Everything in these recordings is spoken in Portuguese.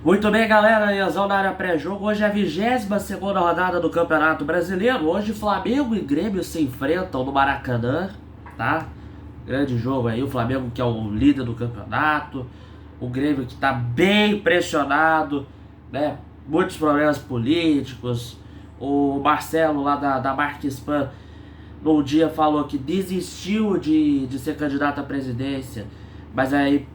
Muito bem, galera, Ianzão na área pré-jogo. Hoje é a 22ª rodada do Campeonato Brasileiro. Hoje Flamengo e Grêmio se enfrentam no Maracanã, tá? Grande jogo aí, o Flamengo que é o líder do campeonato, o Grêmio que tá bem pressionado, né? Muitos problemas políticos. O Marcelo lá da Marquespan num dia falou que desistiu de ser candidato à presidência, mas aí,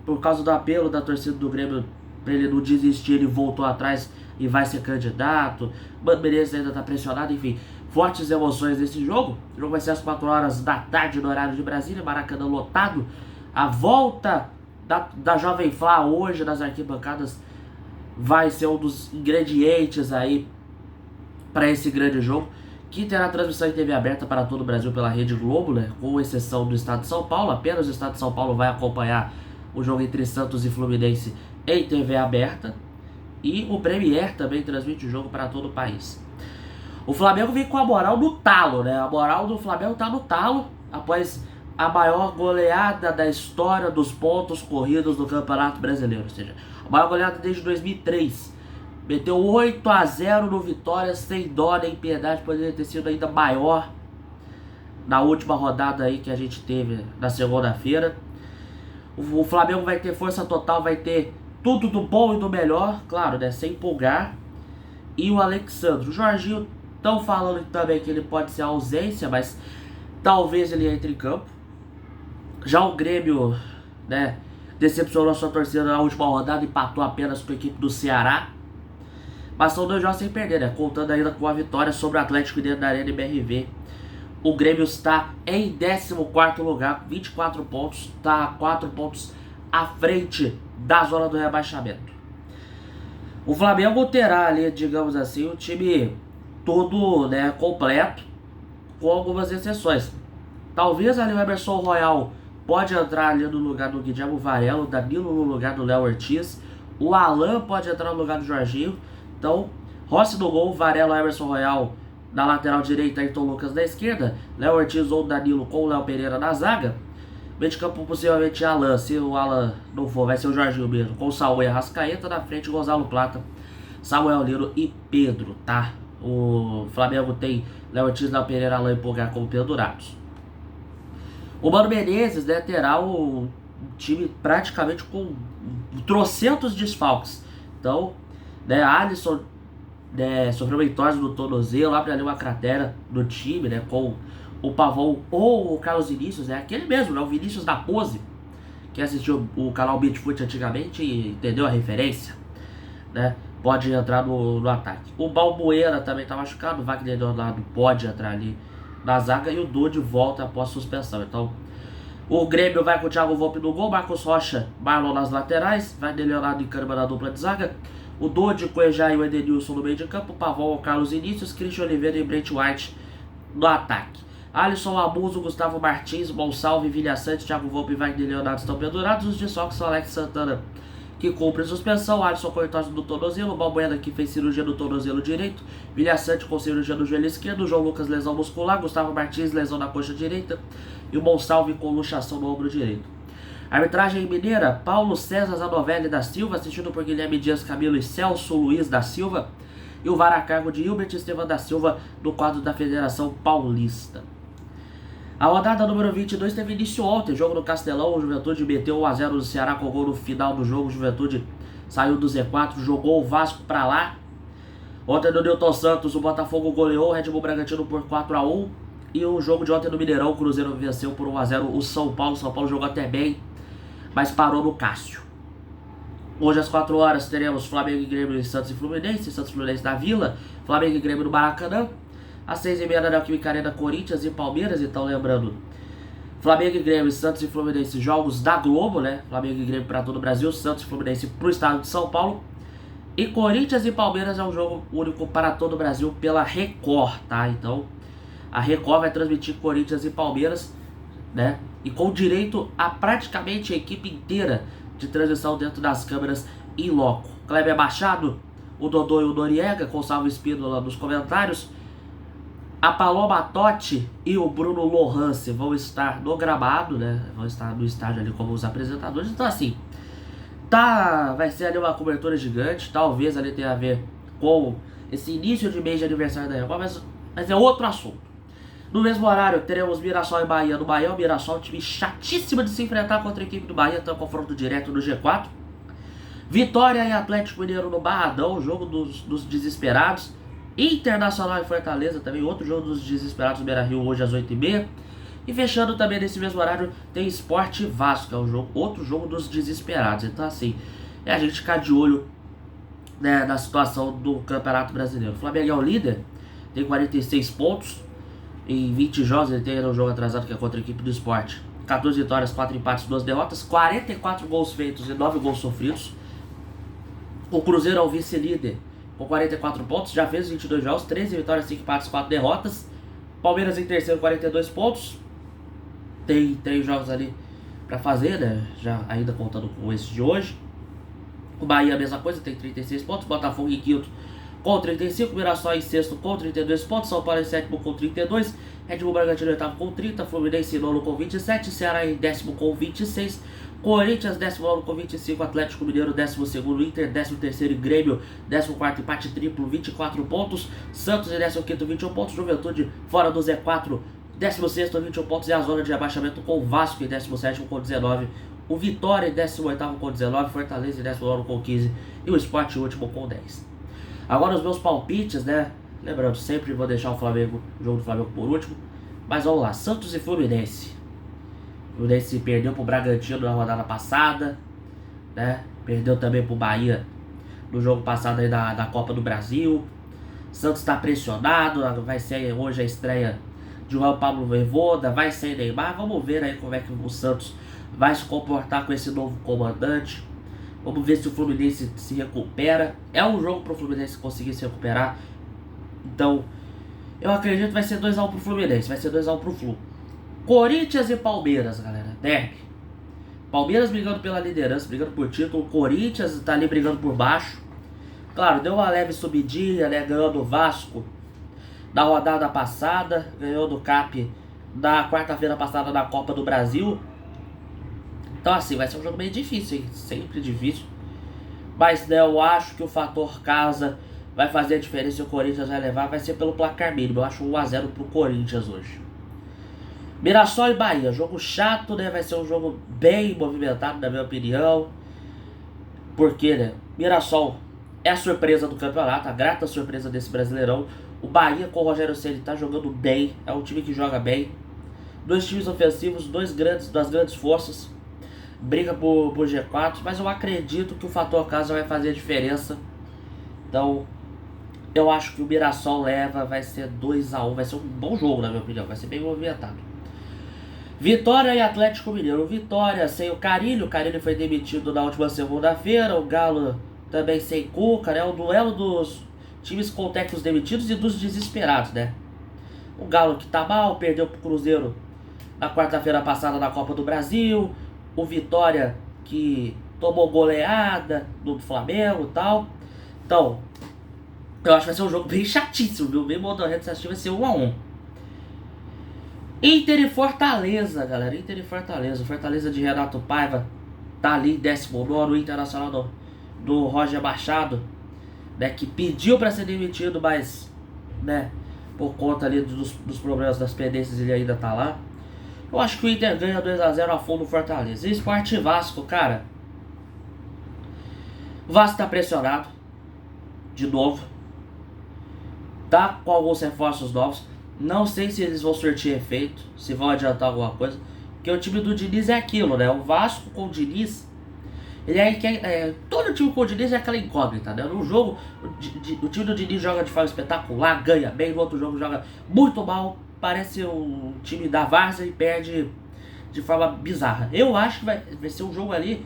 por causa do apelo da torcida do Grêmio, pra ele não desistir, ele voltou atrás e vai ser candidato. Mano Menezes ainda tá pressionado, enfim. Fortes emoções nesse jogo. O jogo vai ser às 4 horas da tarde no horário de Brasília, Maracanã lotado. A volta da Jovem Flá hoje nas arquibancadas vai ser um dos ingredientes aí para esse grande jogo, que terá transmissão em TV aberta para todo o Brasil pela Rede Globo, né? Com exceção do estado de São Paulo. Apenas o estado de São Paulo vai acompanhar o jogo entre Santos e Fluminense em TV aberta. E o Premier também transmite o jogo para todo o país. O Flamengo vem com a moral no talo, né? A moral do Flamengo tá no talo após a maior goleada da história dos pontos corridos do Campeonato Brasileiro. Ou seja, a maior goleada desde 2003. Meteu 8-0 no Vitória, sem dó nem piedade. Poderia ter sido ainda maior na última rodada aí que a gente teve na segunda-feira. O Flamengo vai ter força total, vai ter tudo do bom e do melhor, claro, né? Sem empolgar. E o Alexandre. O Jorginho estão falando também que ele pode ser a ausência, mas talvez ele entre em campo. Já o Grêmio, né, decepcionou a sua torcida na última rodada, empatou apenas com a equipe do Ceará. Mas são 2 jogos sem perder, né? Contando ainda com a vitória sobre o Atlético dentro da Arena MRV. O Grêmio está em 14º lugar, com 24 pontos. Está 4 pontos à frente da zona do rebaixamento. O Flamengo terá ali, digamos assim, o time todo, né, completo, com algumas exceções. Talvez ali o Emerson Royal pode entrar ali no lugar do Guilherme Varela, o Danilo no lugar do Léo Ortiz. O Alan pode entrar no lugar do Jorginho. Então, Rossi no gol, Varela, Emerson Royal na lateral direita, Ayrton Lucas na esquerda, Léo Ortiz ou Danilo com o Léo Pereira na zaga. Meio de campo possivelmente Alan, se o Alan não for, vai ser o Jorginho mesmo, com o Saúl e Arrascaeta, na frente Gonzalo Plata, Samuel Lino e Pedro, tá? O Flamengo tem Léo Ortiz, Léo Pereira, Alan e Pulgar como pendurados. O Mano Menezes, né, terá um time praticamente com trocentos desfalques. Então, né, Alisson, né, sofreu uma entorse no tornozelo, abre ali uma cratera no time, né, com o Pavão ou o Carlos Vinícius, né, aquele mesmo, né, o Vinícius da Pose, que assistiu o canal Beatfoot antigamente e entendeu a referência, né, pode entrar no ataque. O Balbuena também tá machucado, o Wagner Leonardo pode entrar ali na zaga e o Dodi volta após suspensão. Então, o Grêmio vai com o Thiago Volpe no gol, Marcos Rocha, Marlon nas laterais, Wagner Leonardo e Kahneman na dupla de zaga, o Dodi, Cuejá e o Edenilson no meio de campo, o Pavão, o Carlos Vinícius, Christian Oliveira e Brent White no ataque. Alisson, Abuso, Gustavo Martins, Monsalve, Vilha Sante, Thiago Volpe e Wagner Leonardo estão pendurados. Os desfalques são Alex Santana, que cumpre suspensão, Alisson com entorse do tornozelo, Balbuena, que fez cirurgia do tornozelo direito, Vilha Sante com cirurgia do joelho esquerdo, João Lucas, lesão muscular, Gustavo Martins, lesão na coxa direita e o Monsalve com luxação no ombro direito. Arbitragem mineira, Paulo César Zanovelli da Silva, assistido por Guilherme Dias Camilo e Celso Luiz da Silva, e o VAR a cargo de Hilbert Estevam da Silva, no quadro da Federação Paulista. A rodada número 22 teve início ontem, jogo no Castelão, o Juventude meteu 1-0 no Ceará com gol no final do jogo, o Juventude saiu do Z4, jogou o Vasco pra lá. Ontem no Newton Santos, o Botafogo goleou o Red Bull Bragantino por 4-1, e o jogo de ontem no Mineirão, o Cruzeiro venceu por 1-0 o São Paulo jogou até bem, mas parou no Cássio. Hoje às 4 horas teremos Flamengo e Grêmio, Santos e Fluminense, Santos e Fluminense na Vila, Flamengo e Grêmio no Maracanã. Às 6h30 na Neoquímica Arena, Corinthians e Palmeiras. Então, lembrando, Flamengo e Grêmio, Santos e Fluminense, jogos da Globo, né? Flamengo e Grêmio para todo o Brasil, Santos e Fluminense para o estado de São Paulo. E Corinthians e Palmeiras é um jogo único para todo o Brasil pela Record, tá? Então, a Record vai transmitir Corinthians e Palmeiras, né? E com direito a praticamente a equipe inteira de transmissão dentro das câmeras em loco. Kleber Machado, o Dodô e o Noriega, com o Salvo Espínola nos comentários. A Paloma Totti e o Bruno Lohance vão estar no gramado, né? Vão estar no estádio ali como os apresentadores. Então, assim, vai ser ali uma cobertura gigante, talvez ali tenha a ver com esse início de mês de aniversário da Record, mas é outro assunto. No mesmo horário, teremos Mirassol e Bahia. No Bahia, o Mirassol, um time chatíssimo de se enfrentar contra a equipe do Bahia, então confronto direto no G4. Vitória e Atlético Mineiro no Barradão, jogo dos desesperados. Internacional e Fortaleza também, outro jogo dos desesperados no Beira-Rio, hoje às 8h30. E fechando também nesse mesmo horário, tem Sport e Vasco, que é outro jogo dos desesperados. Então assim, é a gente ficar de olho, né, na situação do Campeonato Brasileiro. O Flamengo é o líder, tem 46 pontos. Em 20 jogos, ele tem um jogo atrasado que é contra a equipe do Sport. 14 vitórias, 4 empates, 2 derrotas, 44 gols feitos e 9 gols sofridos. O Cruzeiro é o vice-líder com 44 pontos, já fez 22 jogos, 13 vitórias, 5 empates, 4 derrotas. Palmeiras em terceiro, 42 pontos. Tem 3 jogos ali pra fazer, né? Já ainda contando com esse de hoje. O Bahia a mesma coisa, tem 36 pontos. Botafogo em quinto com 35, Mirassol em sexto com 32 pontos, São Paulo em sétimo com 32, Red Bull Bragantino em oitavo com 30, Fluminense em nono com 27, Ceará em décimo com 26, Corinthians 19º com 25, Atlético Mineiro 12º, Inter 13º e Grêmio 14º, empate triplo, 24 pontos, Santos em 15º, 21 pontos, Juventude fora do Z4, 16º, 21 pontos, e a zona de abaixamento com o Vasco em 17º com 19, o Vitória em 18º com 19, Fortaleza em 19º com 15 e o Sport último com 10. Agora os meus palpites, né? Lembrando, sempre vou deixar o jogo do Flamengo por último. Mas vamos lá, Santos e Fluminense. O Fluminense perdeu pro Bragantino na rodada passada, né? Perdeu também pro Bahia no jogo passado aí da Copa do Brasil. Santos está pressionado, vai ser hoje a estreia de Juan Pablo Vojvoda, vai ser Neymar. Vamos ver aí como é que o Santos vai se comportar com esse novo comandante. Vamos ver se o Fluminense se recupera. É um jogo para o Fluminense conseguir se recuperar. Então, eu acredito que vai ser 2x1 pro Fluminense. Vai ser 2x1 pro Flu. Corinthians e Palmeiras, galera. Derby. Palmeiras brigando pela liderança, brigando por título. O Corinthians tá ali brigando por baixo. Claro, deu uma leve subidinha, né? Ganhou do Vasco na rodada passada. Ganhou do CAP na quarta-feira passada na Copa do Brasil. Então assim, vai ser um jogo meio difícil, hein? Sempre difícil. Mas né, eu acho que o fator casa vai fazer a diferença e o Corinthians vai levar. Vai ser pelo placar mínimo. Eu acho 1x0 pro Corinthians hoje. Mirassol e Bahia. Jogo chato, né? Vai ser um jogo bem movimentado, na minha opinião. Porque, né? Mirassol é a surpresa do campeonato. A grata surpresa desse Brasileirão. O Bahia com o Rogério Ceni tá jogando bem. É um time que joga bem. Dois times ofensivos, das grandes forças. Briga por G4, mas eu acredito que o fator casa vai fazer a diferença. Então, eu acho que o Mirassol leva, vai ser 2x1, vai ser um bom jogo na minha opinião, vai ser bem movimentado. Vitória e Atlético Mineiro. Vitória sem o Carille foi demitido na última segunda-feira, o Galo também sem Cuca, né? O duelo dos times com técnicos demitidos e dos desesperados, né? O Galo que tá mal, perdeu pro Cruzeiro na quarta-feira passada na Copa do Brasil. O Vitória que tomou goleada do Flamengo e tal. Então, eu acho que vai ser um jogo bem chatíssimo, viu? Bem modorrento, vai ser 1x1. Inter e Fortaleza, galera. Inter e Fortaleza. Fortaleza de Renato Paiva tá ali em 19º. O Internacional do Roger Machado, né, que pediu para ser demitido, mas, né, por conta ali dos problemas das pendências, ele ainda tá lá. Eu acho que o Inter ganha 2x0 a fundo no Fortaleza. E Sport e Vasco, cara. O Vasco tá pressionado. De novo. Tá com alguns reforços novos. Não sei se eles vão surtir efeito. Se vão adiantar alguma coisa. Porque o time do Diniz é aquilo, né? O Vasco com o Diniz. Todo time com o Diniz é aquela incógnita, né? No jogo, o time do Diniz joga de forma espetacular. Ganha bem. No outro jogo joga muito mal. Parece um time da Várzea e perde de forma bizarra. Eu acho que vai ser um jogo ali,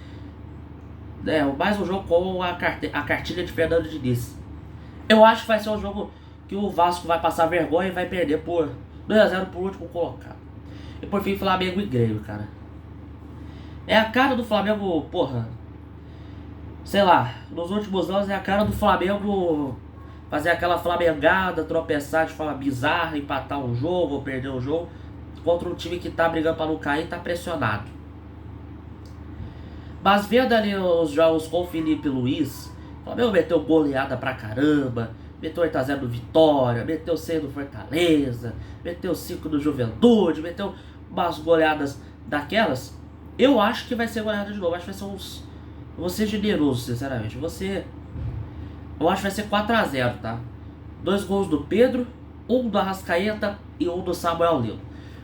mais um jogo com a cartilha de Fernando Diniz. Eu acho que vai ser um jogo que o Vasco vai passar vergonha e vai perder por 2x0 por último colocado. E por fim, Flamengo e Grêmio, cara. É a cara do Flamengo, porra. Sei lá, nos últimos anos é a cara do Flamengo fazer aquela flamengada, tropeçar de forma bizarra, empatar um jogo ou perder um jogo contra um time que tá brigando para não cair e tá pressionado. Mas vendo ali os jogos com o Felipe Luiz, o Flamengo meteu goleada pra caramba, meteu 8x0 do Vitória, meteu 6 do Fortaleza, meteu 5 do Juventude, meteu umas goleadas daquelas. Eu acho que vai ser goleada de novo, acho que vai ser uns... Eu vou ser generoso, sinceramente, eu acho que vai ser 4x0, tá? 2 gols do Pedro, um do Arrascaeta e um do Samuel Lino.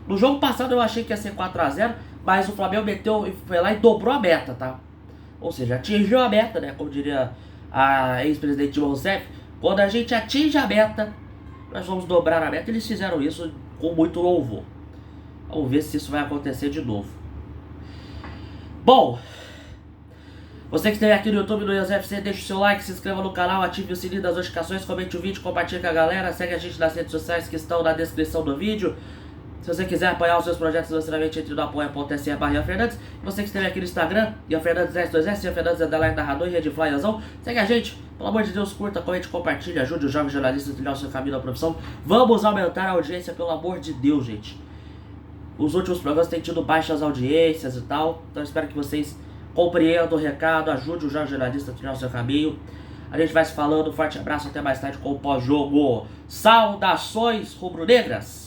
No jogo passado eu achei que ia ser 4x0, mas o Flamengo meteu, foi lá e dobrou a meta, tá? Ou seja, atingiu a meta, né? Como diria a ex-presidente Dilma Rousseff, quando a gente atinge a meta, nós vamos dobrar a meta. Eles fizeram isso com muito louvor. Vamos ver se isso vai acontecer de novo. Bom, você que esteve aqui no YouTube do IASFC, deixa o seu like, se inscreva no canal, ative o sininho das notificações, comente o vídeo, compartilhe com a galera, segue a gente nas redes sociais que estão na descrição do vídeo. Se você quiser apoiar os seus projetos financeiramente, entre no apoia.se/IanFernandes. Você que esteve aqui no Instagram, IanFernandes1022S, IanFernandes narrador e Redflyazão. Segue a gente, pelo amor de Deus, curta, comente, compartilhe, ajude os jovens jornalistas a trilhar o seu caminho da profissão. Vamos aumentar a audiência, pelo amor de Deus, gente. Os últimos programas têm tido baixas audiências e tal, então espero que vocês compreendam o recado, ajude o jovem jornalista a trilhar o seu caminho. A gente vai se falando, forte abraço, até mais tarde com o pós-jogo. Saudações rubro-negras!